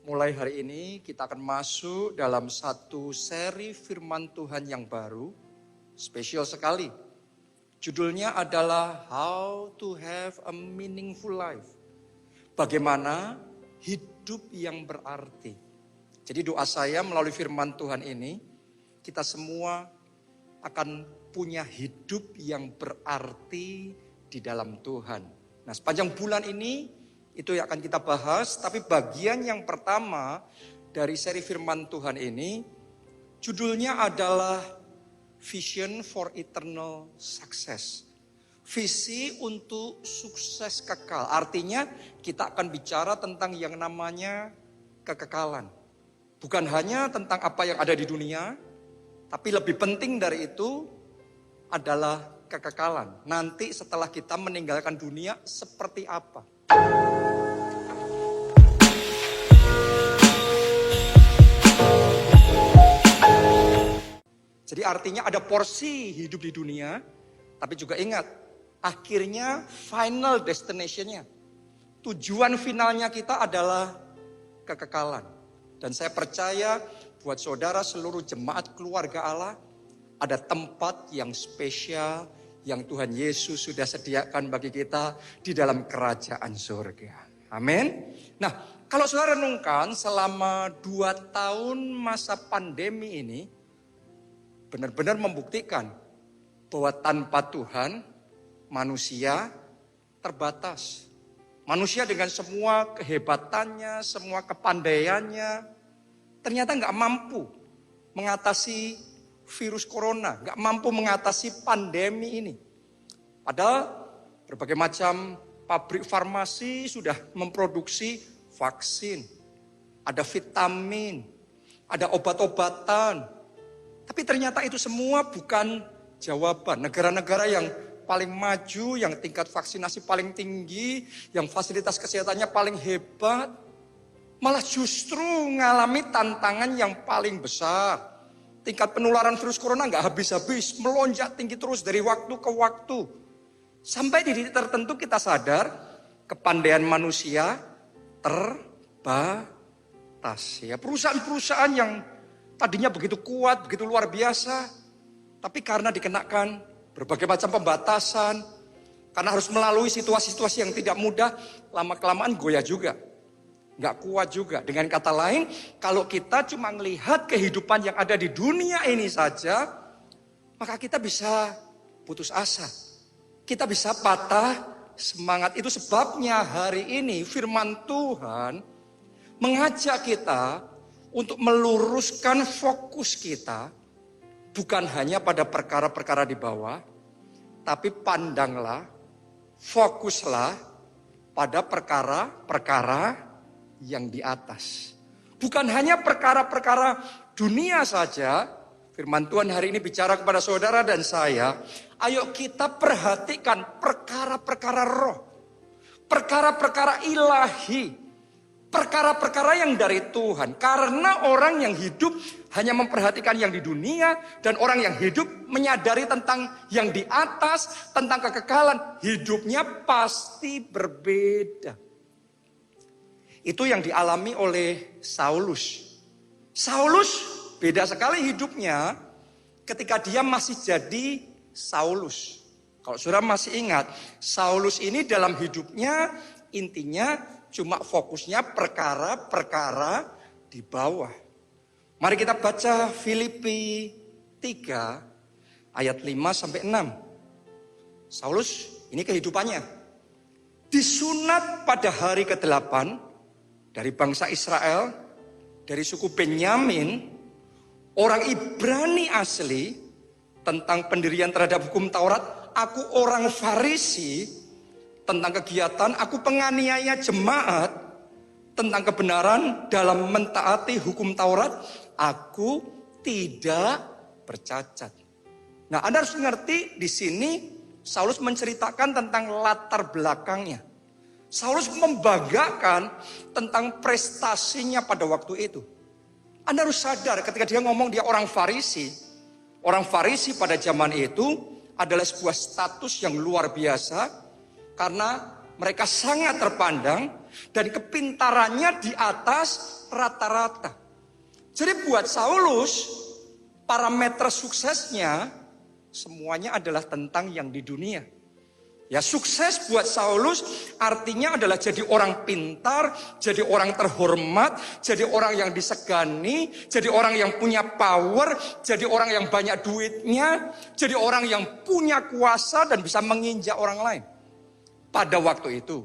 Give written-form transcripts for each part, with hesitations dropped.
Mulai hari ini kita akan masuk dalam satu seri firman Tuhan yang baru, spesial sekali. Judulnya adalah How to Have a Meaningful Life. Bagaimana hidup yang berarti. Jadi doa saya melalui firman Tuhan ini, kita semua akan punya hidup yang berarti di dalam Tuhan. Nah, sepanjang bulan ini itu yang akan kita bahas, tapi bagian yang pertama dari seri firman Tuhan ini, judulnya adalah Vision for Eternal Success. Visi untuk sukses kekal. Artinya kita akan bicara tentang yang namanya kekekalan. Bukan hanya tentang apa yang ada di dunia, tapi lebih penting dari itu adalah kekekalan. Nanti setelah kita meninggalkan dunia seperti apa? Jadi artinya ada porsi hidup di dunia, tapi juga ingat, akhirnya final destination-nya, tujuan finalnya kita adalah kekekalan. Dan saya percaya buat saudara seluruh jemaat keluarga Allah, ada tempat yang spesial yang Tuhan Yesus sudah sediakan bagi kita di dalam kerajaan surga. Amin. Nah, kalau saudara renungkan selama 2 tahun masa pandemi ini, benar-benar membuktikan bahwa tanpa Tuhan, manusia terbatas. Manusia dengan semua kehebatannya, semua kepandaiannya, ternyata nggak mampu mengatasi virus corona, nggak mampu mengatasi pandemi ini. Padahal berbagai macam pabrik farmasi sudah memproduksi vaksin, ada vitamin, ada obat-obatan. Tapi ternyata itu semua bukan jawaban. Negara-negara yang paling maju, yang tingkat vaksinasi paling tinggi, yang fasilitas kesehatannya paling hebat, malah justru mengalami tantangan yang paling besar. Tingkat penularan virus corona nggak habis-habis, melonjak tinggi terus dari waktu ke waktu. Sampai di titik tertentu kita sadar, kepandaian manusia terbatas. Ya, perusahaan-perusahaan yang tadinya begitu kuat, begitu luar biasa, tapi karena dikenakan berbagai macam pembatasan, karena harus melalui situasi-situasi yang tidak mudah, lama-kelamaan goyah juga. Nggak kuat juga. Dengan kata lain, kalau kita cuma melihat kehidupan yang ada di dunia ini saja, maka kita bisa putus asa. Kita bisa patah semangat. Itu sebabnya hari ini firman Tuhan mengajak kita untuk meluruskan fokus kita, bukan hanya pada perkara-perkara di bawah, tapi pandanglah, fokuslah pada perkara-perkara yang di atas. Bukan hanya perkara-perkara dunia saja. Firman Tuhan hari ini bicara kepada saudara dan saya, ayo kita perhatikan perkara-perkara roh, perkara-perkara ilahi, perkara-perkara yang dari Tuhan. Karena orang yang hidup hanya memperhatikan yang di dunia, dan orang yang hidup menyadari tentang yang di atas, tentang kekekalan, hidupnya pasti berbeda. Itu yang dialami oleh Saulus. Saulus beda sekali hidupnya ketika dia masih jadi Saulus. Kalau saudara masih ingat, Saulus ini dalam hidupnya intinya cuma fokusnya perkara-perkara di bawah. Mari kita baca Filipi 3 ayat 5-6. Saulus ini kehidupannya. Disunat pada hari ke-8 dari bangsa Israel, dari suku Benyamin, orang Ibrani asli, tentang pendirian terhadap hukum Taurat. Aku orang Farisi, tentang kegiatan aku penganiaya jemaat, tentang kebenaran dalam mentaati hukum Taurat, aku tidak bercacat. Nah, Anda harus mengerti di sini Saulus menceritakan tentang latar belakangnya. Saulus membanggakan tentang prestasinya pada waktu itu. Anda harus sadar ketika dia ngomong dia orang Farisi. Orang Farisi pada zaman itu adalah sebuah status yang luar biasa. Karena Mereka sangat terpandang dan kepintarannya di atas rata-rata. Jadi buat Saulus, parameter suksesnya semuanya adalah tentang yang di dunia. Ya, sukses buat Saulus artinya adalah jadi orang pintar, jadi orang terhormat, jadi orang yang disegani, jadi orang yang punya power, jadi orang yang banyak duitnya, jadi orang yang punya kuasa dan bisa menginjak orang lain. Pada waktu itu,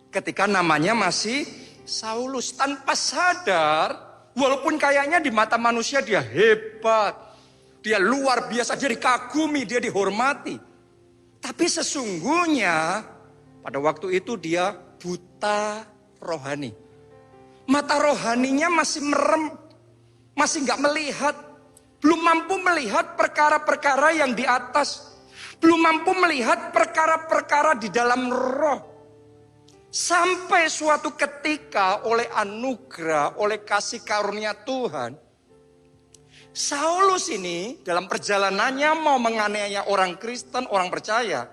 ketika namanya masih Saulus, tanpa sadar, walaupun kayaknya di mata manusia dia hebat, dia luar biasa, dia dikagumi, dia dihormati. Tapi sesungguhnya pada waktu itu dia buta rohani. Mata rohaninya masih merem, masih nggak melihat, belum mampu melihat perkara-perkara yang di atas, belum mampu melihat perkara-perkara di dalam roh. Sampai suatu ketika oleh anugerah, oleh kasih karunia Tuhan, Saulus ini dalam perjalanannya mau menganiaya orang Kristen, orang percaya.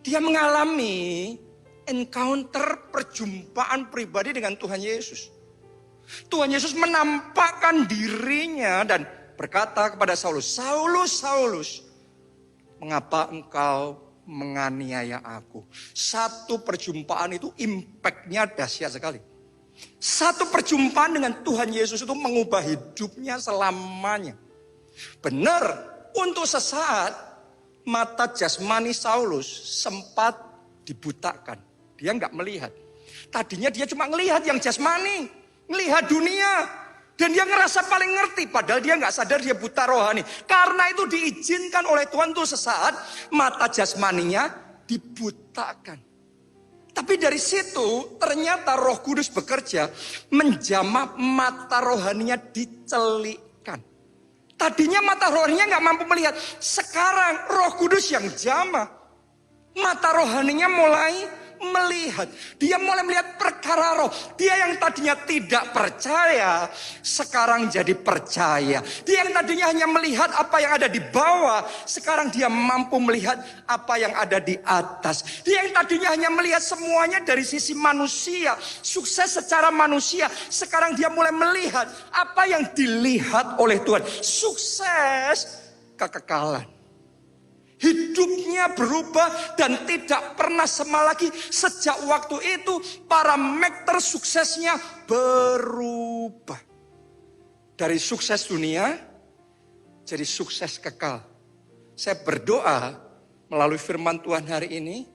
Dia mengalami encounter, perjumpaan pribadi dengan Tuhan Yesus. Tuhan Yesus menampakkan dirinya dan berkata kepada Saulus, "Saulus, Saulus, mengapa engkau menganiaya aku?" Satu perjumpaan itu impact-nya dahsyat sekali. Satu perjumpaan dengan Tuhan Yesus itu mengubah hidupnya selamanya. Benar, untuk sesaat mata jasmani Saulus sempat dibutakan. Dia nggak melihat. Tadinya dia cuma melihat yang jasmani, melihat dunia. Dan dia ngerasa paling ngerti, padahal dia nggak sadar dia buta rohani. Karena itu diizinkan oleh Tuhan untuk sesaat mata jasmaninya dibutakan. Tapi dari situ ternyata Roh Kudus bekerja menjamah mata rohaninya dicelikkan. Tadinya mata rohaninya nggak mampu melihat. Sekarang Roh Kudus yang jamah. Mata rohaninya mulai melihat. Dia mulai melihat perkara roh. Dia yang tadinya tidak percaya, sekarang jadi percaya. Dia yang tadinya hanya melihat apa yang ada di bawah, sekarang dia mampu melihat apa yang ada di atas. Dia yang tadinya hanya melihat semuanya dari sisi manusia, sukses secara manusia, sekarang dia mulai melihat apa yang dilihat oleh Tuhan. Sukses kekekalan. Hidupnya berubah dan tidak pernah sama lagi. Sejak waktu itu parameter suksesnya berubah. Dari sukses dunia jadi sukses kekal. Saya berdoa melalui firman Tuhan hari ini,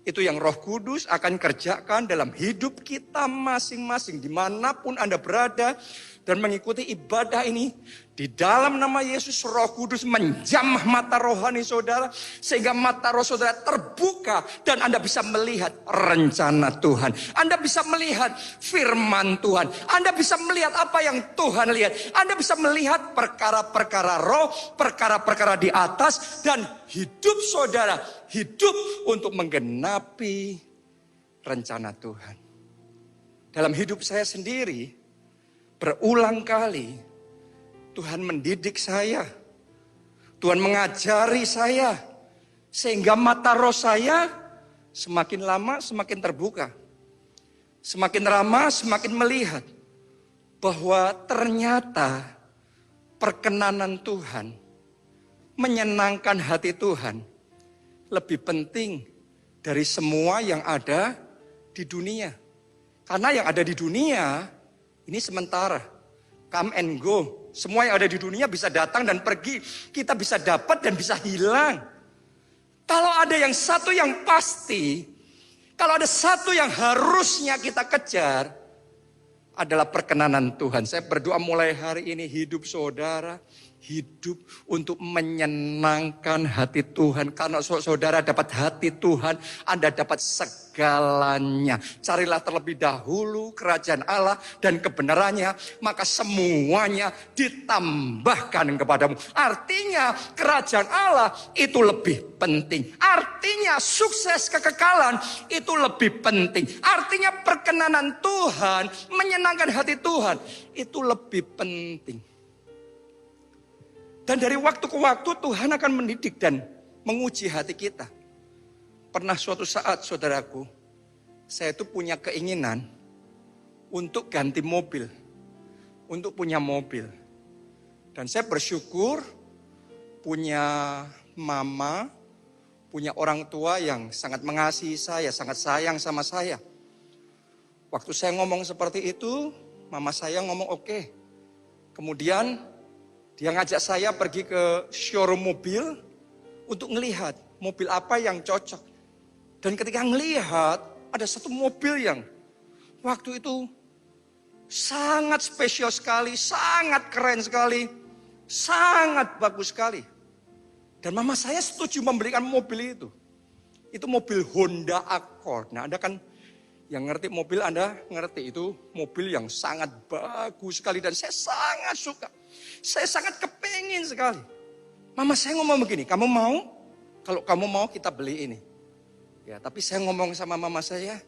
itu yang Roh Kudus akan kerjakan dalam hidup kita masing-masing. Dimanapun Anda berada dan mengikuti ibadah ini. Di dalam nama Yesus, Roh Kudus menjamah mata rohani saudara. Sehingga mata roh saudara terbuka. Dan Anda bisa melihat rencana Tuhan. Anda bisa melihat firman Tuhan. Anda bisa melihat apa yang Tuhan lihat. Anda bisa melihat perkara-perkara roh, perkara-perkara di atas. Dan hidup saudara, hidup untuk menggenapi rencana Tuhan. Dalam hidup saya sendiri, berulang kali Tuhan mendidik saya, Tuhan mengajari saya, sehingga mata roh saya semakin lama semakin terbuka. Semakin lama semakin melihat bahwa ternyata perkenanan Tuhan, menyenangkan hati Tuhan lebih penting dari semua yang ada di dunia. Karena yang ada di dunia ini sementara, come and go. Semua yang ada di dunia bisa datang dan pergi. Kita bisa dapat dan bisa hilang. Kalau ada yang satu yang pasti, kalau ada satu yang harusnya kita kejar, adalah perkenanan Tuhan. Saya berdoa mulai hari ini hidup saudara, hidup untuk menyenangkan hati Tuhan. Karena saudara dapat hati Tuhan, Anda dapat segalanya. Carilah terlebih dahulu kerajaan Allah dan kebenarannya, maka semuanya ditambahkan kepadamu. Artinya kerajaan Allah itu lebih penting. Artinya sukses kekekalan itu lebih penting. Artinya perkenanan Tuhan, menyenangkan hati Tuhan itu lebih penting. Dan dari waktu ke waktu Tuhan akan mendidik dan menguji hati kita. Pernah suatu saat, saudaraku, saya itu punya keinginan untuk ganti mobil, untuk punya mobil. Dan saya bersyukur punya mama, punya orang tua yang sangat mengasihi saya, sangat sayang sama saya. Waktu saya ngomong seperti itu, mama saya ngomong oke. Kemudian dia ngajak saya pergi ke showroom mobil untuk melihat mobil apa yang cocok. Dan ketika melihat, ada satu mobil yang waktu itu sangat spesial sekali, sangat keren sekali, sangat bagus sekali. Dan mama saya setuju membelikan mobil itu. Itu mobil Honda Accord. Nah, Anda kan yang ngerti mobil, Anda ngerti itu mobil yang sangat bagus sekali. Dan saya sangat suka. Saya sangat kepingin sekali. Mama saya ngomong begini, kamu mau? Kalau kamu mau kita beli ini. Ya, tapi saya ngomong sama mama saya,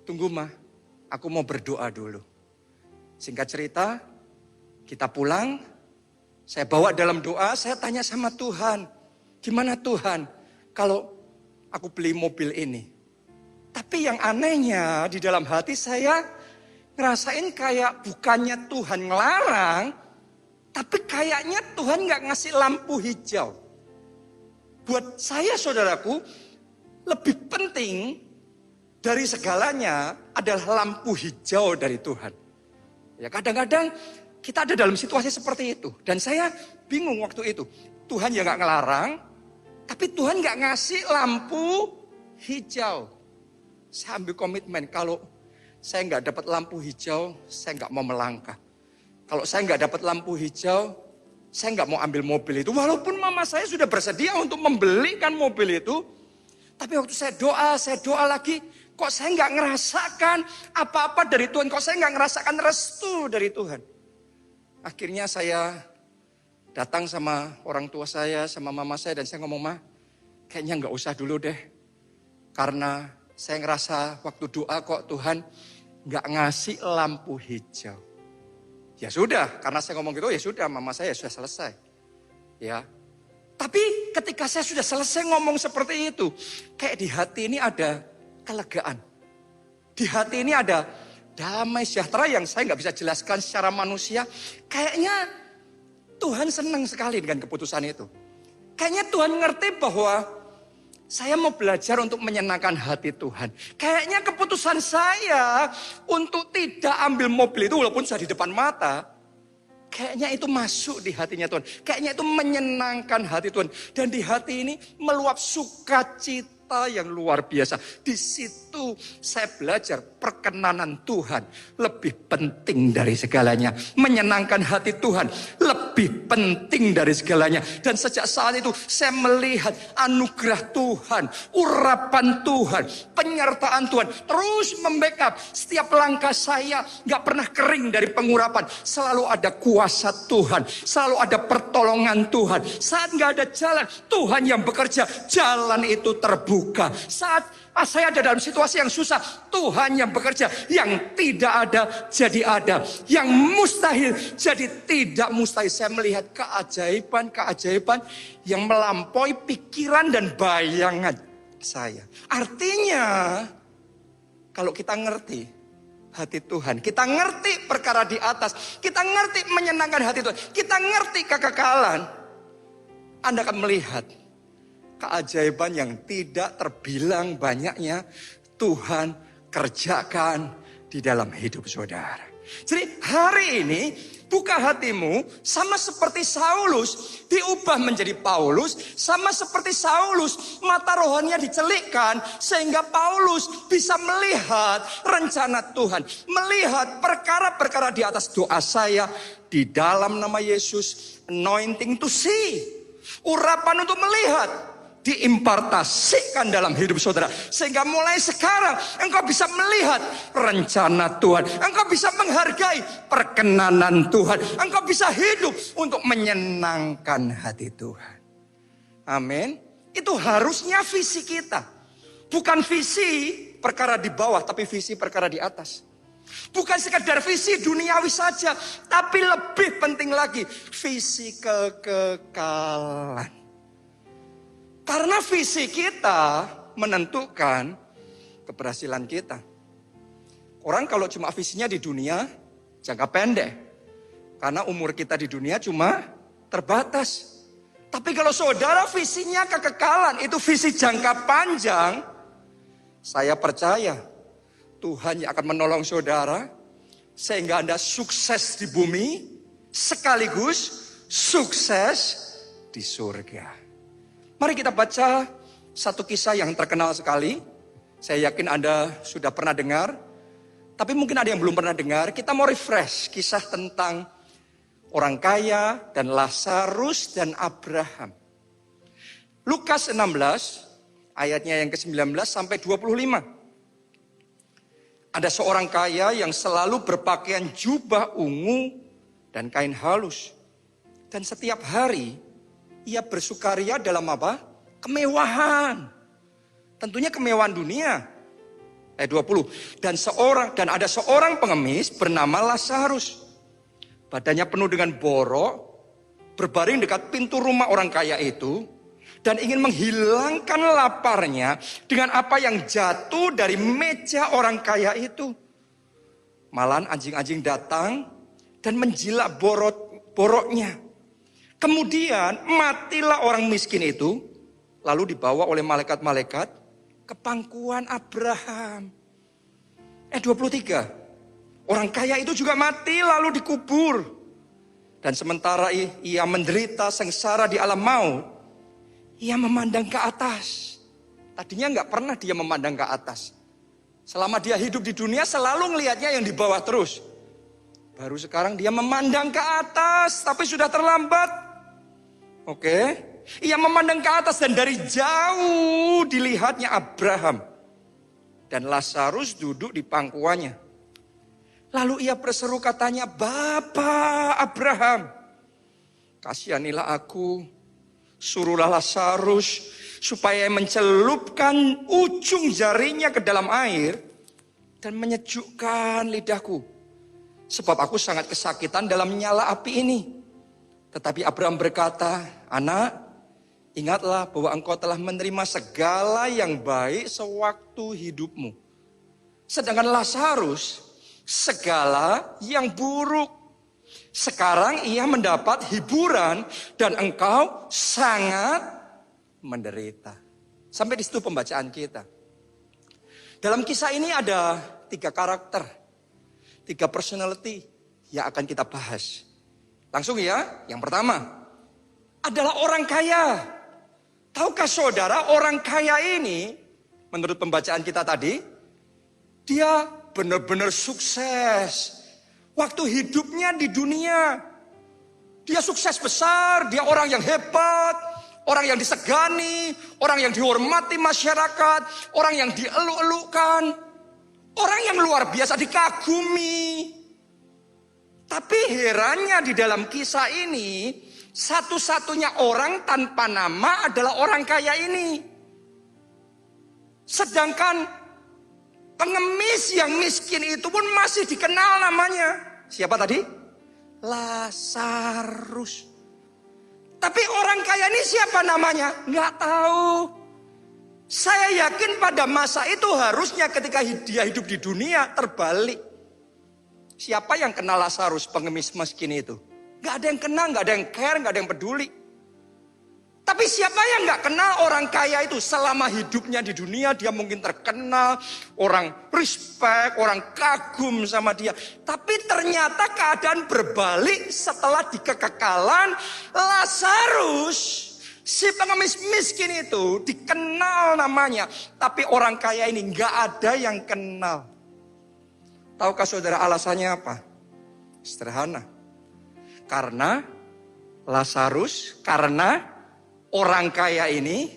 tunggu Ma, aku mau berdoa dulu. Singkat cerita, kita pulang, saya bawa dalam doa, saya tanya sama Tuhan, gimana Tuhan kalau aku beli mobil ini? Tapi yang anehnya di dalam hati saya ngerasain kayak bukannya Tuhan ngelarang, tapi kayaknya Tuhan gak ngasih lampu hijau. Buat saya saudaraku, lebih penting dari segalanya adalah lampu hijau dari Tuhan. Ya kadang-kadang kita ada dalam situasi seperti itu. Dan saya bingung waktu itu. Tuhan ya gak ngelarang, tapi Tuhan gak ngasih lampu hijau. Saya ambil komitmen, kalau saya gak dapat lampu hijau, saya gak mau melangkah. Kalau saya gak dapat lampu hijau, saya gak mau ambil mobil itu. Walaupun mama saya sudah bersedia untuk membelikan mobil itu, tapi waktu saya doa lagi, kok saya nggak ngerasakan apa-apa dari Tuhan, kok saya nggak ngerasakan restu dari Tuhan. Akhirnya saya datang sama orang tua saya, sama mama saya, dan saya ngomong, Ma, kayaknya nggak usah dulu deh. Karena saya ngerasa waktu doa kok Tuhan nggak ngasih lampu hijau. Ya sudah, karena saya ngomong gitu, ya sudah, mama saya sudah selesai. Ya. Tapi ketika saya sudah selesai ngomong seperti itu, kayak di hati ini ada kelegaan. Di hati ini ada damai sejahtera yang saya nggak bisa jelaskan secara manusia. Kayaknya Tuhan senang sekali dengan keputusan itu. Kayaknya Tuhan ngerti bahwa saya mau belajar untuk menyenangkan hati Tuhan. Kayaknya keputusan saya untuk tidak ambil mobil itu walaupun sudah di depan mata, kayaknya itu masuk di hatinya Tuhan. Kayaknya itu menyenangkan hati Tuhan. Dan di hati ini meluap sukacita yang luar biasa. Di situ saya belajar perkenanan Tuhan lebih penting dari segalanya. Menyenangkan hati Tuhan lebih penting dari segalanya. Dan sejak saat itu saya melihat anugerah Tuhan, urapan Tuhan, penyertaan Tuhan terus membackup setiap langkah saya. Gak pernah kering dari pengurapan. Selalu ada kuasa Tuhan, selalu ada pertolongan Tuhan. Saat gak ada jalan, Tuhan yang bekerja, jalan itu terbuka. Saat saya ada dalam situasi yang susah, Tuhan yang bekerja. Yang tidak ada jadi ada, yang mustahil jadi tidak mustahil. Saya melihat keajaiban-keajaiban yang melampaui pikiran dan bayangan saya. Artinya kalau kita ngerti hati Tuhan, kita ngerti perkara di atas, kita ngerti menyenangkan hati Tuhan, kita ngerti kekekalan, Anda akan melihat keajaiban yang tidak terbilang banyaknya Tuhan kerjakan di dalam hidup saudara. Jadi hari ini buka hatimu, sama seperti Saulus diubah menjadi Paulus, sama seperti Saulus mata rohaninya dicelikkan sehingga Paulus bisa melihat rencana Tuhan, melihat perkara-perkara di atas. Doa saya di dalam nama Yesus, anointing to see, urapan untuk melihat, diimpartasikan dalam hidup saudara. Sehingga mulai sekarang engkau bisa melihat rencana Tuhan. Engkau bisa menghargai perkenanan Tuhan. Engkau bisa hidup untuk menyenangkan hati Tuhan. Amin. Itu harusnya visi kita. Bukan visi perkara di bawah, tapi visi perkara di atas. Bukan sekadar visi duniawi saja, tapi lebih penting lagi visi kekekalan. Karena visi kita menentukan keberhasilan kita. Orang kalau cuma visinya di dunia, jangka pendek. Karena umur kita di dunia cuma terbatas. Tapi kalau saudara visinya kekekalan, itu visi jangka panjang, saya percaya Tuhan yang akan menolong saudara, sehingga Anda sukses di bumi, sekaligus sukses di surga. Mari kita baca satu kisah yang terkenal sekali. Saya yakin Anda sudah pernah dengar. Tapi mungkin ada yang belum pernah dengar. Kita mau refresh kisah tentang orang kaya dan Lazarus dan Abraham. Lukas 16 ayatnya yang ke-19 sampai 25. Ada seorang kaya yang selalu berpakaian jubah ungu dan kain halus. Dan setiap hari ia bersukaria dalam apa? Kemewahan. Tentunya kemewahan dunia. Ayat 20. Dan ada seorang pengemis bernama Lazarus. Badannya penuh dengan borok, berbaring dekat pintu rumah orang kaya itu, dan ingin menghilangkan laparnya dengan apa yang jatuh dari meja orang kaya itu. Malahan anjing-anjing datang dan menjilat boroknya. Kemudian matilah orang miskin itu, lalu dibawa oleh malaikat-malaikat ke pangkuan Abraham. 23. Orang kaya itu juga mati lalu dikubur. Dan sementara ia menderita sengsara di alam maut, ia memandang ke atas. Tadinya nggak pernah dia memandang ke atas. Selama dia hidup di dunia selalu ngelihatnya yang di bawah terus. Baru sekarang dia memandang ke atas, tapi sudah terlambat. Oke. Ia memandang ke atas dan dari jauh dilihatnya Abraham. Dan Lazarus duduk di pangkuannya. Lalu ia berseru katanya, "Bapa Abraham, kasihanilah aku. Suruhlah Lazarus supaya mencelupkan ujung jarinya ke dalam air dan menyejukkan lidahku. Sebab aku sangat kesakitan dalam nyala api ini." Tetapi Abraham berkata, "Anak, ingatlah bahwa engkau telah menerima segala yang baik sewaktu hidupmu. Sedangkan Lazarus segala yang buruk. Sekarang ia mendapat hiburan dan engkau sangat menderita." Sampai di situ pembacaan kita. Dalam kisah ini ada 3 karakter, 3 personality yang akan kita bahas. Langsung ya, yang pertama adalah orang kaya. Tahukah saudara, orang kaya ini, menurut pembacaan kita tadi, dia benar-benar sukses. Waktu hidupnya di dunia, dia sukses besar, dia orang yang hebat, orang yang disegani, orang yang dihormati masyarakat, orang yang dieluk-elukkan, orang yang luar biasa dikagumi. Tapi herannya di dalam kisah ini, satu-satunya orang tanpa nama adalah orang kaya ini. Sedangkan pengemis yang miskin itu pun masih dikenal namanya. Siapa tadi? Lazarus. Tapi orang kaya ini siapa namanya? Nggak tahu. Saya yakin pada masa itu harusnya ketika dia hidup di dunia terbalik. Siapa yang kenal Lazarus pengemis miskin itu? Gak ada yang kenal, gak ada yang care, gak ada yang peduli. Tapi siapa yang gak kenal orang kaya itu? Selama hidupnya di dunia dia mungkin terkenal, orang respect, orang kagum sama dia. Tapi ternyata keadaan berbalik setelah di kekekalan. Lazarus, si pengemis miskin itu dikenal namanya. Tapi orang kaya ini gak ada yang kenal. Tahukah saudara alasannya apa? Sederhana. Karena Lazarus, karena orang kaya ini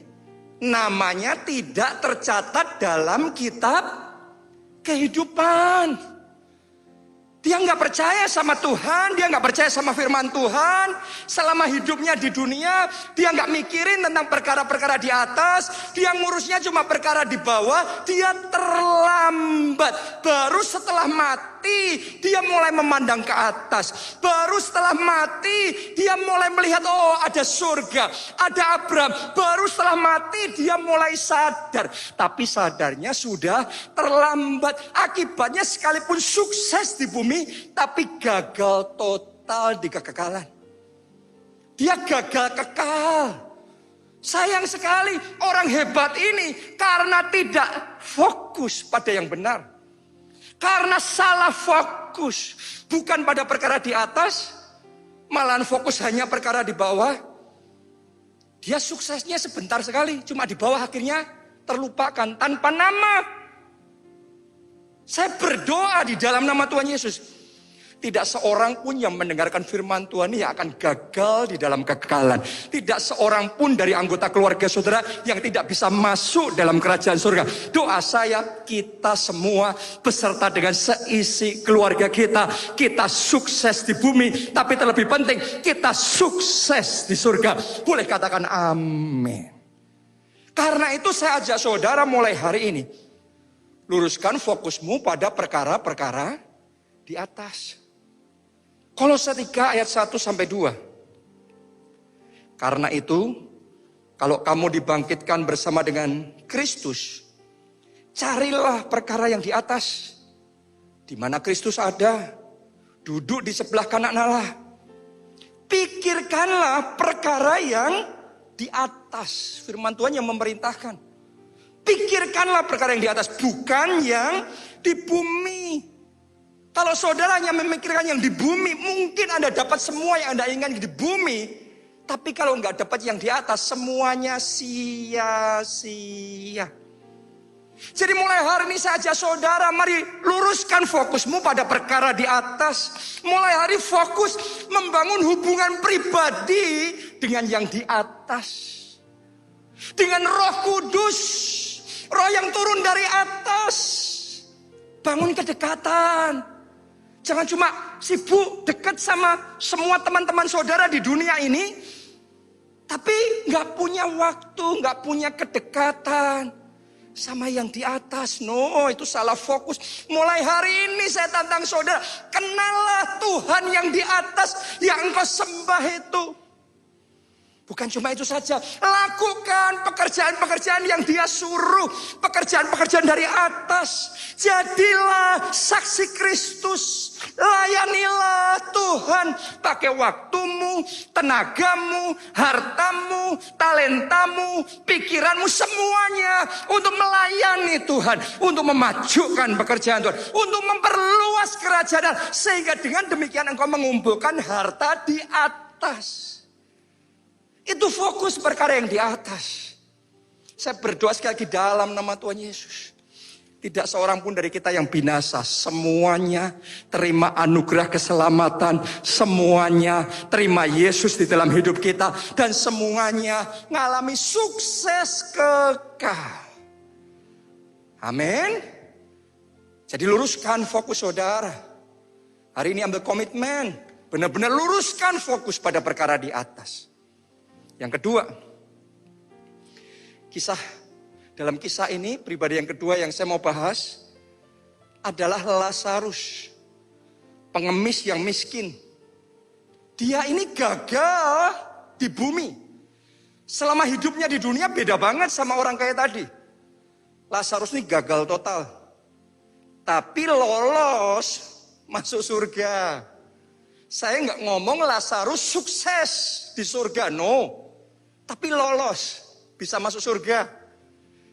namanya tidak tercatat dalam kitab kehidupan. Dia nggak percaya sama Tuhan, dia nggak percaya sama firman Tuhan. Selama hidupnya di dunia, dia nggak mikirin tentang perkara-perkara di atas. Dia ngurusnya cuma perkara di bawah. Dia terlambat. Baru setelah mati, mati, dia mulai memandang ke atas. Baru setelah mati, dia mulai melihat, oh ada surga, ada Abraham. Baru setelah mati, dia mulai sadar. Tapi sadarnya sudah terlambat. Akibatnya sekalipun sukses di bumi, tapi gagal total di kekekalan. Dia gagal kekal. Sayang sekali orang hebat ini karena tidak fokus pada yang benar. Karena salah fokus. Bukan pada perkara di atas, malahan fokus hanya perkara di bawah. Dia suksesnya sebentar sekali, cuma di bawah akhirnya terlupakan tanpa nama. Saya berdoa di dalam nama Tuhan Yesus. Tidak seorang pun yang mendengarkan firman Tuhan ini akan gagal di dalam kekekalan. Tidak seorang pun dari anggota keluarga saudara yang tidak bisa masuk dalam kerajaan surga. Doa saya, kita semua beserta dengan seisi keluarga kita. Kita sukses di bumi, tapi terlebih penting kita sukses di surga. Boleh katakan amin. Karena itu saya ajak saudara mulai hari ini. Luruskan fokusmu pada perkara-perkara di atas. Kolose 3 ayat 1-2. Karena itu, kalau kamu dibangkitkan bersama dengan Kristus, carilah perkara yang di atas, di mana Kristus ada, duduk di sebelah kanan Allah. Pikirkanlah perkara yang di atas. Firman Tuhan yang memerintahkan. Pikirkanlah perkara yang di atas, bukan yang di bumi. Kalau saudara hanya memikirkan yang di bumi, mungkin Anda dapat semua yang Anda inginkan di bumi. Tapi kalau nggak dapat yang di atas, semuanya sia-sia. Jadi mulai hari ini saja saudara, mari luruskan fokusmu pada perkara di atas. Mulai hari fokus membangun hubungan pribadi dengan yang di atas. Dengan Roh Kudus, Roh yang turun dari atas. Bangun kedekatan. Jangan cuma sibuk dekat sama semua teman-teman saudara di dunia ini, tapi nggak punya waktu, nggak punya kedekatan sama yang di atas. No, itu salah fokus. Mulai hari ini saya tantang saudara, kenallah Tuhan yang di atas, yang engkau sembah itu. Bukan cuma itu saja, lakukan pekerjaan-pekerjaan yang dia suruh, pekerjaan-pekerjaan dari atas. Jadilah saksi Kristus, layanilah Tuhan, pakai waktumu, tenagamu, hartamu, talentamu, pikiranmu, semuanya untuk melayani Tuhan, untuk memajukan pekerjaan Tuhan, untuk memperluas kerajaan, sehingga dengan demikian engkau mengumpulkan harta di atas. Itu fokus perkara yang di atas. Saya berdoa sekali lagi dalam nama Tuhan Yesus. Tidak seorang pun dari kita yang binasa. Semuanya terima anugerah keselamatan. Semuanya terima Yesus di dalam hidup kita. Dan semuanya mengalami sukses kekal. Amin. Jadi luruskan fokus saudara. Hari ini ambil komitmen. Benar-benar luruskan fokus pada perkara di atas. Yang kedua, dalam kisah ini, pribadi yang kedua yang saya mau bahas adalah Lazarus, pengemis yang miskin. Dia ini gagal di bumi. Selama hidupnya di dunia beda banget sama orang kaya tadi. Lazarus ini gagal total. Tapi lolos masuk surga. Saya nggak ngomong Lazarus sukses di surga, no. Tapi lolos, bisa masuk surga.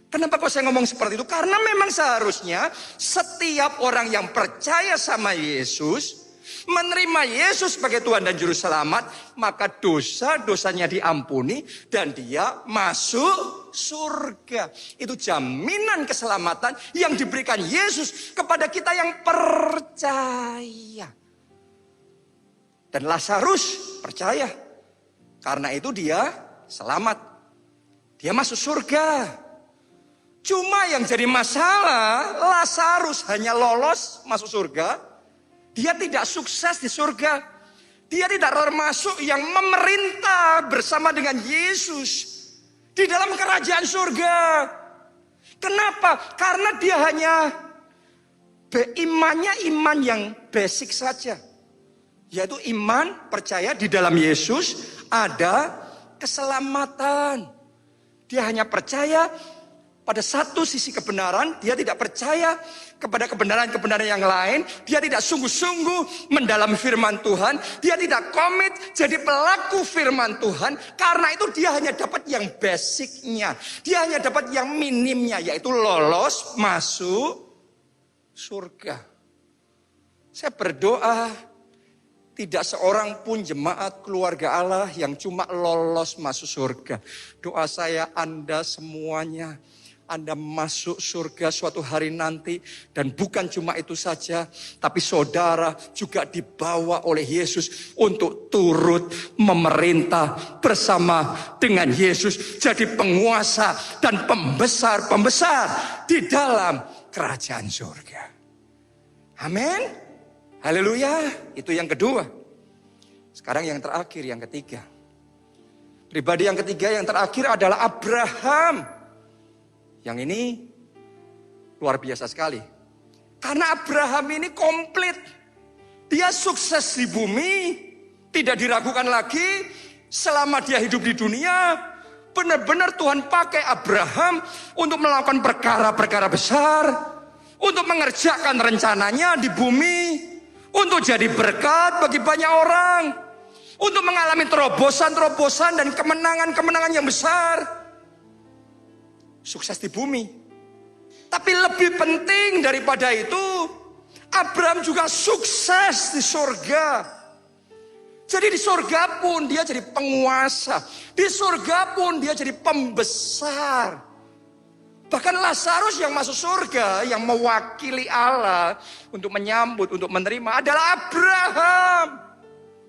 Kenapa kok saya ngomong seperti itu? Karena memang seharusnya setiap orang yang percaya sama Yesus, menerima Yesus sebagai Tuhan dan Juru Selamat, maka dosa-dosanya diampuni dan dia masuk surga. Itu jaminan keselamatan yang diberikan Yesus kepada kita yang percaya. Dan Lazarus percaya. Karena itu dia selamat. Dia masuk surga. Cuma yang jadi masalah, Lazarus hanya lolos masuk surga. Dia tidak sukses di surga. Dia tidak termasuk yang memerintah bersama dengan Yesus di dalam kerajaan surga. Kenapa? Karena dia hanya Imannya iman yang basic saja. Yaitu iman percaya di dalam Yesus ada keselamatan. Dia hanya percaya pada satu sisi kebenaran, dia tidak percaya kepada kebenaran-kebenaran yang lain. Dia tidak sungguh-sungguh mendalami firman Tuhan. Dia tidak komit jadi pelaku firman Tuhan. Karena itu dia hanya dapat yang basicnya. Dia hanya dapat yang minimnya, yaitu lolos masuk surga. Saya berdoa tidak seorang pun jemaat keluarga Allah yang cuma lolos masuk surga. Doa saya Anda semuanya, Anda masuk surga suatu hari nanti. Dan bukan cuma itu saja, tapi saudara juga dibawa oleh Yesus untuk turut memerintah bersama dengan Yesus. Jadi penguasa dan pembesar-pembesar di dalam kerajaan surga. Amin. Haleluya. Itu yang kedua. Sekarang yang terakhir, yang ketiga. Pribadi yang ketiga, yang terakhir adalah Abraham. Yang ini luar biasa sekali. Karena Abraham ini komplit. Dia sukses di bumi. Tidak diragukan lagi. Selama dia hidup di dunia, benar-benar Tuhan pakai Abraham untuk melakukan perkara-perkara besar. Untuk mengerjakan rencananya di bumi. Untuk jadi berkat bagi banyak orang. Untuk mengalami terobosan-terobosan dan kemenangan-kemenangan yang besar. Sukses di bumi. Tapi lebih penting daripada itu, Abraham juga sukses di surga. Jadi di surga pun dia jadi penguasa. Di surga pun dia jadi pembesar. Bahkan Lazarus yang masuk surga, yang mewakili Allah untuk menyambut, untuk menerima adalah Abraham.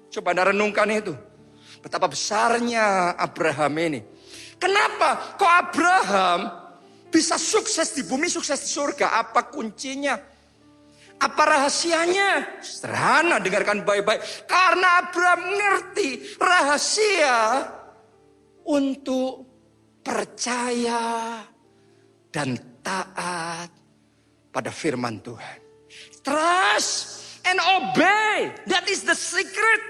Coba Anda renungkan itu. Betapa besarnya Abraham ini. Kenapa kok Abraham bisa sukses di bumi, sukses di surga? Apa kuncinya? Apa rahasianya? Sederhana, dengarkan baik-baik. Karena Abraham ngerti rahasia untuk percaya dan taat pada firman Tuhan. Trust and obey. That is the secret.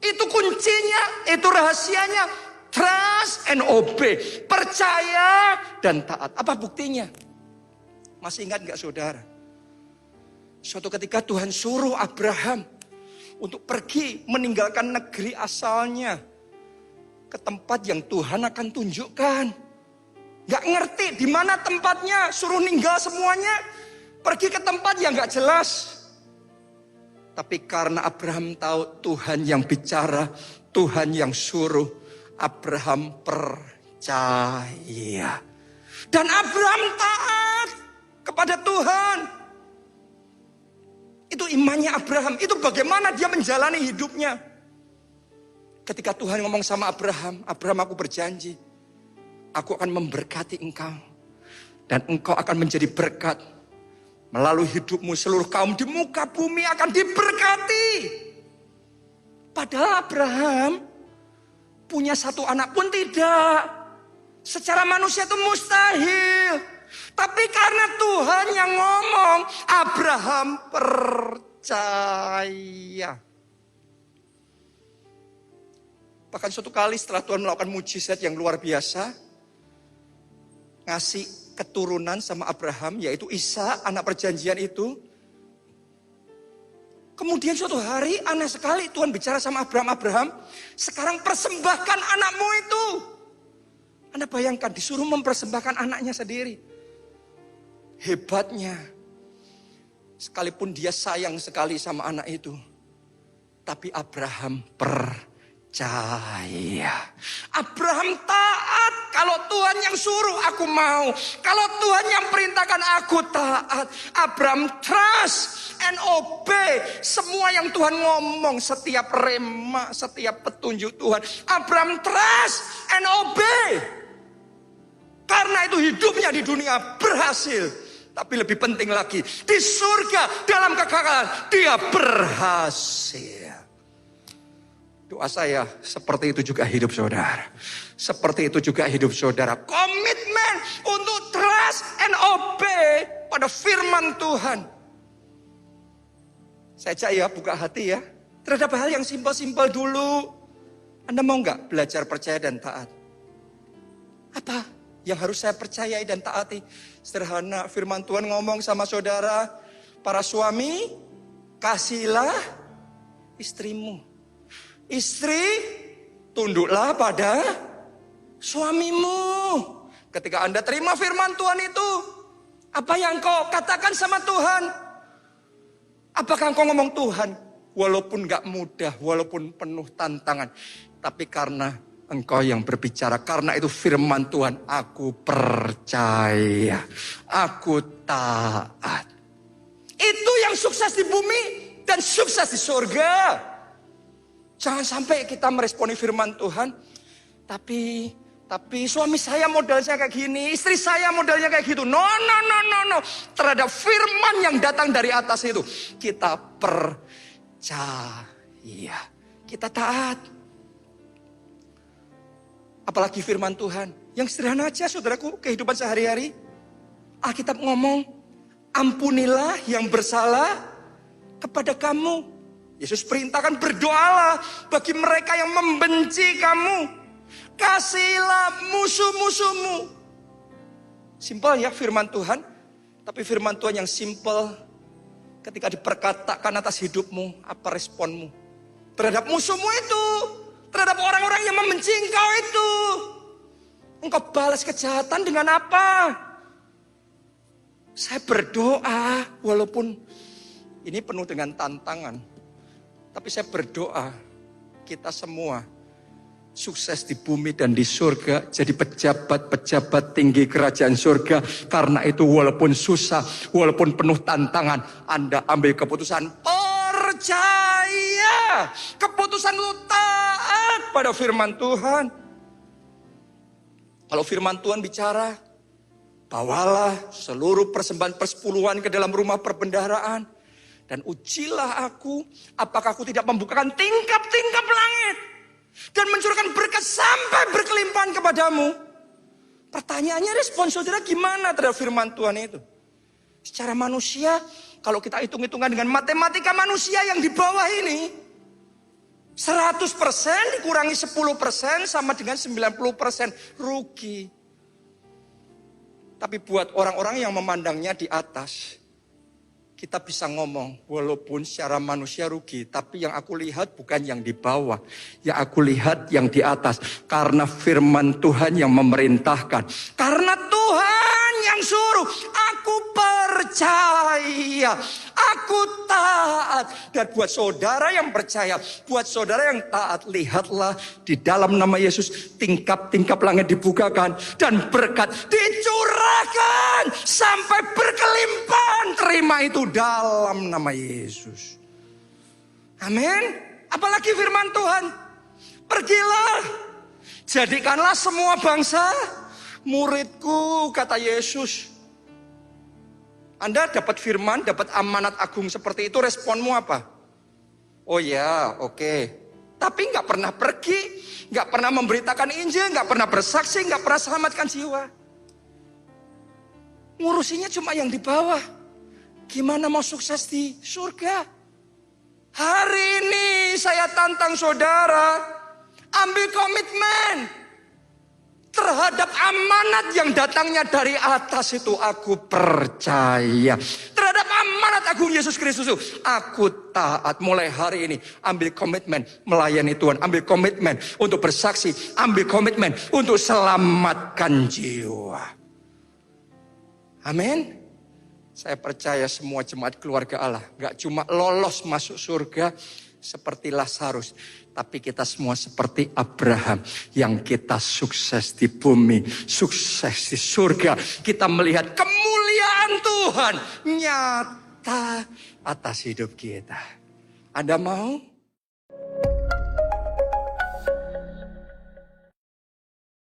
Itu kuncinya, itu rahasianya. Trust and obey. Percaya dan taat. Apa buktinya? Masih ingat gak saudara? Suatu ketika Tuhan suruh Abraham untuk pergi meninggalkan negeri asalnya. Ke tempat yang Tuhan akan tunjukkan. Gak ngerti di mana tempatnya. Suruh ninggal semuanya. Pergi ke tempat yang gak jelas. Tapi karena Abraham tahu Tuhan yang bicara. Tuhan yang suruh. Abraham percaya. Dan Abraham taat kepada Tuhan. Itu imannya Abraham. Itu bagaimana dia menjalani hidupnya. Ketika Tuhan ngomong sama Abraham. Abraham, aku berjanji. Aku akan memberkati engkau. Dan engkau akan menjadi berkat. Melalui hidupmu seluruh kaum di muka bumi akan diberkati. Padahal Abraham punya satu anak pun tidak. Secara manusia itu mustahil. Tapi karena Tuhan yang ngomong, Abraham percaya. Bahkan suatu kali setelah Tuhan melakukan mujizat yang luar biasa, ngasih keturunan sama Abraham, yaitu Ishak, anak perjanjian itu. Kemudian suatu hari aneh sekali Tuhan bicara sama Abraham, sekarang persembahkan anakmu itu. Anda bayangkan disuruh mempersembahkan anaknya sendiri. Hebatnya, sekalipun dia sayang sekali sama anak itu, tapi Abraham percaya. Abraham taat. Kalau Tuhan yang suruh aku mau. Kalau Tuhan yang perintahkan aku taat. Abraham trust and obey. Semua yang Tuhan ngomong. Setiap rema, setiap petunjuk Tuhan. Abraham trust and obey. Karena itu hidupnya di dunia berhasil. Tapi lebih penting lagi. Di surga dalam kekekalan dia berhasil. Doa saya seperti itu juga hidup saudara. Seperti itu juga hidup saudara. Komitmen untuk trust and obey pada firman Tuhan. Saya ajak ya, buka hati ya. Terhadap hal yang simpel-simpel dulu. Anda mau nggak belajar percaya dan taat? Apa yang harus saya percayai dan taati? Sederhana, firman Tuhan ngomong sama saudara, para suami, kasihilah istrimu. Istri, tunduklah pada suamimu. Ketika Anda terima firman Tuhan itu, apa yang kau katakan sama Tuhan? Apakah engkau ngomong, Tuhan, walaupun gak mudah, walaupun penuh tantangan, tapi karena engkau yang berbicara, karena itu firman Tuhan, aku percaya, aku taat. Itu yang sukses di bumi dan sukses di surga. Jangan sampai kita meresponi firman Tuhan, tapi suami saya modalnya kayak gini, istri saya modalnya kayak gitu. No. Terhadap firman yang datang dari atas itu, kita percaya, kita taat. Apalagi firman Tuhan yang sederhana aja, saudaraku, kehidupan sehari-hari. Alkitab ngomong, ampunilah yang bersalah kepada kamu. Yesus perintahkan, berdoalah bagi mereka yang membenci kamu. Kasihilah musuh-musuhmu. Simpel ya firman Tuhan. Tapi firman Tuhan yang simpel, ketika diperkatakan atas hidupmu, apa responmu terhadap musuhmu itu, terhadap orang-orang yang membenci engkau itu? Engkau balas kejahatan dengan apa? Saya berdoa, walaupun ini penuh dengan tantangan, tapi saya berdoa, kita semua sukses di bumi dan di surga, jadi pejabat-pejabat tinggi kerajaan surga. Karena itu walaupun susah, walaupun penuh tantangan, Anda ambil keputusan percaya. Keputusan itu taat pada firman Tuhan. Kalau firman Tuhan bicara, bawalah seluruh persembahan persepuluhan ke dalam rumah perbendaharaan. Dan ujilah aku, apakah aku tidak membukakan tingkap-tingkap langit dan mencurahkan berkat sampai berkelimpahan kepadamu. Pertanyaannya, respon saudara gimana terhadap firman Tuhan itu? Secara manusia, kalau kita hitung-hitungan dengan matematika manusia yang di bawah ini, 100% dikurangi 10% sama dengan 90% rugi. Tapi buat orang-orang yang memandangnya di atas, kita bisa ngomong, walaupun secara manusia rugi, tapi yang aku lihat bukan yang di bawah. Yang aku lihat yang di atas. Karena firman Tuhan yang memerintahkan. Karena Tuhan yang suruh, aku percaya. Aku taat. Dan buat saudara yang percaya, buat saudara yang taat, lihatlah di dalam nama Yesus, tingkap-tingkap langit dibukakan. Dan berkat dicurahkan sampai berkelimpahan. Terima itu dalam nama Yesus. Amin. Apalagi firman Tuhan, pergilah, jadikanlah semua bangsa muridku, kata Yesus. Anda dapat firman, dapat amanat agung seperti itu, responmu apa? Oh ya, oke. Tapi nggak pernah pergi, nggak pernah memberitakan Injil, nggak pernah bersaksi, nggak pernah selamatkan jiwa. Ngurusinya cuma yang di bawah. Gimana mau sukses di surga? Hari ini saya tantang saudara, ambil komitmen terhadap amanat yang datangnya dari atas itu. Aku percaya terhadap amanat agung Yesus Kristus itu, aku taat. Mulai hari ini ambil komitmen melayani Tuhan, ambil komitmen untuk bersaksi, ambil komitmen untuk selamatkan jiwa. Amin. Saya percaya semua jemaat keluarga Allah gak cuma lolos masuk surga seperti Lazarus, tapi kita semua seperti Abraham yang kita sukses di bumi, sukses di surga. Kita melihat kemuliaan Tuhan nyata atas hidup kita. Anda mau?